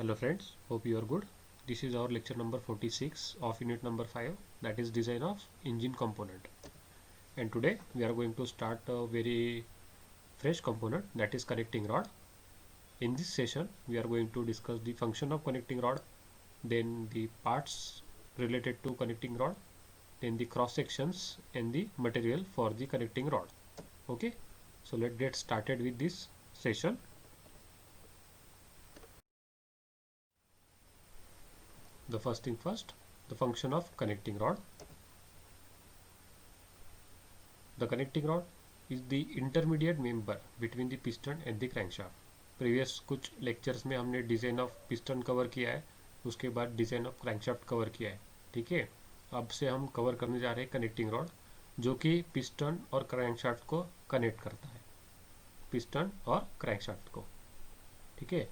Hello friends, hope you are good. This is our lecture number 46 of unit number 5, that is design of engine component. And today we are going to start a very fresh component, that is connecting rod. In this session we are going to discuss the function of connecting rod, then the parts related to connecting rod, then the cross sections and the material for the connecting rod. Okay, so let's get started with this session. The first thing first, the function of connecting rod. The connecting rod is the intermediate member between the piston and the crankshaft. Previous कुछ lectures में हमने design of piston cover किया है, उसके बाद design of crankshaft cover किया है. ठीक है, अब से हम कवर करने जा रहे हैं कनेक्टिंग रॉड, जो कि पिस्टन और क्रैंकशाफ्ट को कनेक्ट करता है, पिस्टन और क्रैंकशाफ्ट को. ठीक है,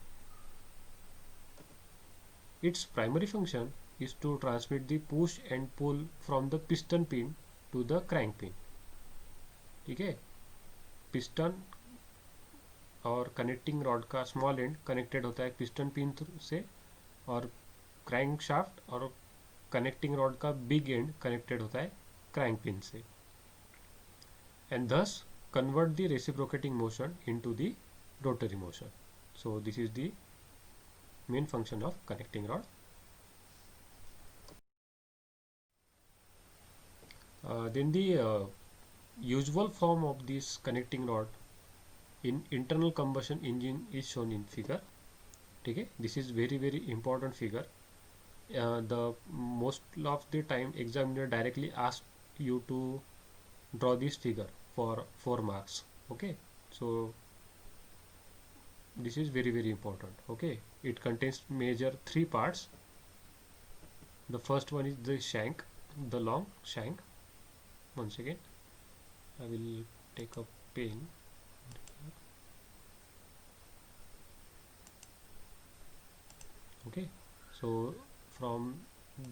its primary function is to transmit the push and pull from the piston pin to the crank pin. ठीक है, पिस्टन और कनेक्टिंग रॉड का स्मॉल एंड कनेक्टेड होता है पिस्टन पिन से, और क्रैंक शाफ्ट और कनेक्टिंग रॉड का बिग एंड कनेक्टेड होता है क्रैंक पिन से, and thus convert the reciprocating motion into the rotary motion. So this is the main function of connecting rod. Then the usual form of this connecting rod in internal combustion engine is shown in figure. ठीक है, this is very important figure. The most of the time examiner directly asks you to draw this figure for 4 marks. Okay, so this is very important. Okay, it contains major 3 parts. The first one is the shank, the long shank. Once again I will take a pen. Okay, so from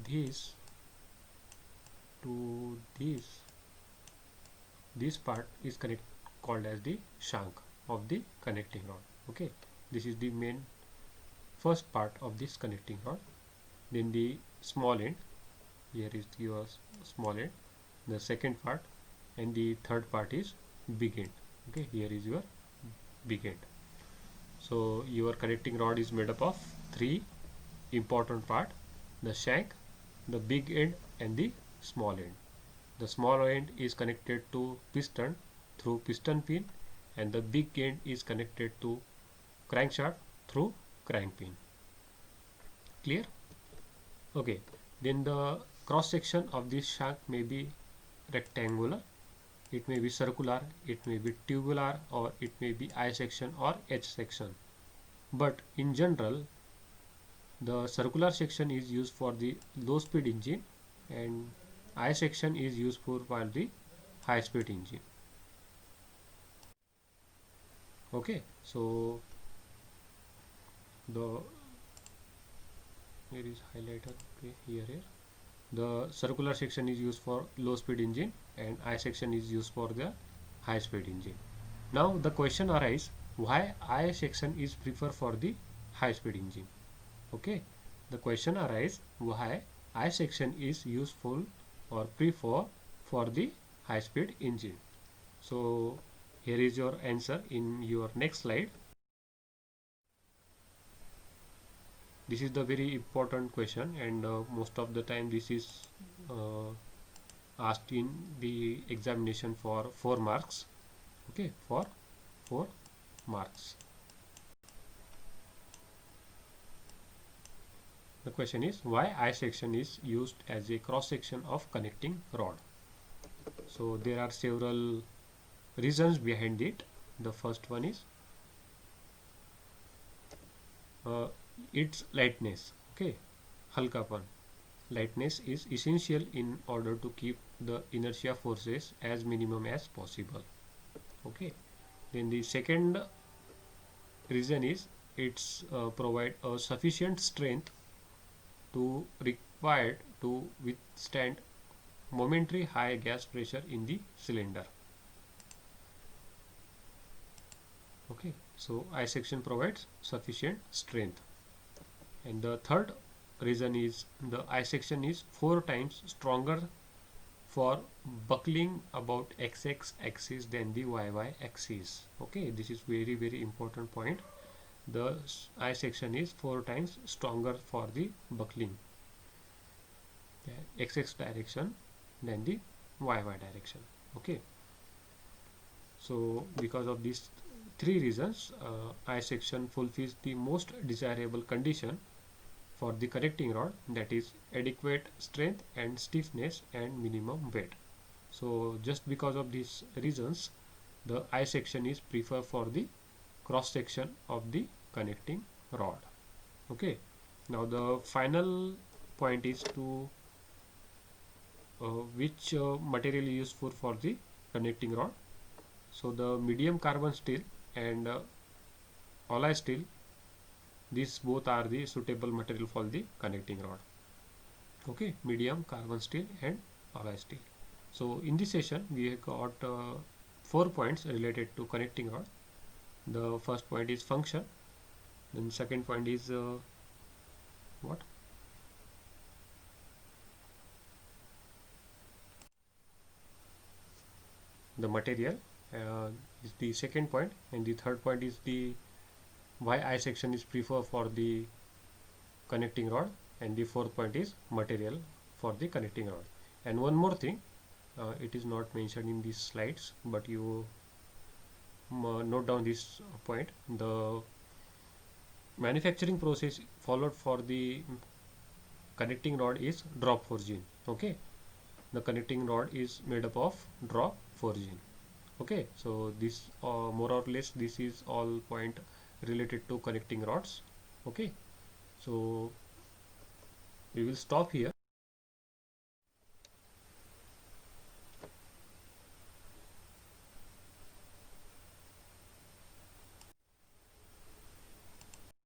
this to this part is called as the shank of the connecting rod. Okay, this is the main first part of this connecting rod. Then the small end, here is your small end, the second part, and the third part is big end. Okay, here is your big end. So your connecting rod is made up of 3 important part: the shank, the big end, and the small end. The small end is connected to piston through piston pin, and the big end is connected to crankshaft through crank pin. Clear? Okay, then the cross section of this shank may be rectangular, it may be circular, it may be tubular, or it may be I section or H section. But in general, the circular section is used for the low speed engine, and I section is used for the high speed engine. Okay, so the here is highlighter. Okay, here the circular section is used for low speed engine and I section is used for the high speed engine. Now the question arises, why I section is preferred for the high speed engine? Okay, the question arises, why I section is useful or preferred for the high speed engine. So here is your answer in your next slide. This is the very important question, and most of the time this is asked in the examination for 4 marks. Okay, for 4 marks. The question is, why I section is used as a cross section of connecting rod? So there are several reasons behind it. The first one is its lightness. Okay, halkapan. Lightness is essential in order to keep the inertia forces as minimum as possible. Okay, then the second reason is it's provide a sufficient strength to required to withstand momentary high gas pressure in the cylinder. Okay, so I section provides sufficient strength. And the third reason is the I section is 4 times stronger for buckling about XX axis than the YY axis. Okay, this is very important point. The I section is 4 times stronger for the buckling XX direction than the YY direction. Okay, so because of these three reasons, I section fulfills the most desirable condition for the connecting rod, that is adequate strength and stiffness and minimum weight. So just because of these reasons, the I section is preferred for the cross section of the connecting rod. Okay, now the final point is to which material is useful for the connecting rod. So the medium carbon steel and alloy steel, these both are the suitable material for the connecting rod. Okay, medium carbon steel and alloy steel. So in this session we have got 4 points related to connecting rod. The first point is function, then second point is what the material is the second point, and the third point is the why I section is preferred for the connecting rod, and the fourth point is material for the connecting rod. And one more thing, it is not mentioned in these slides, but you note down this point. The manufacturing process followed for the connecting rod is drop forging. Okay, the connecting rod is made up of drop forging. Okay, so this more or less this is all point related to connecting rods. Okay, so we will stop here.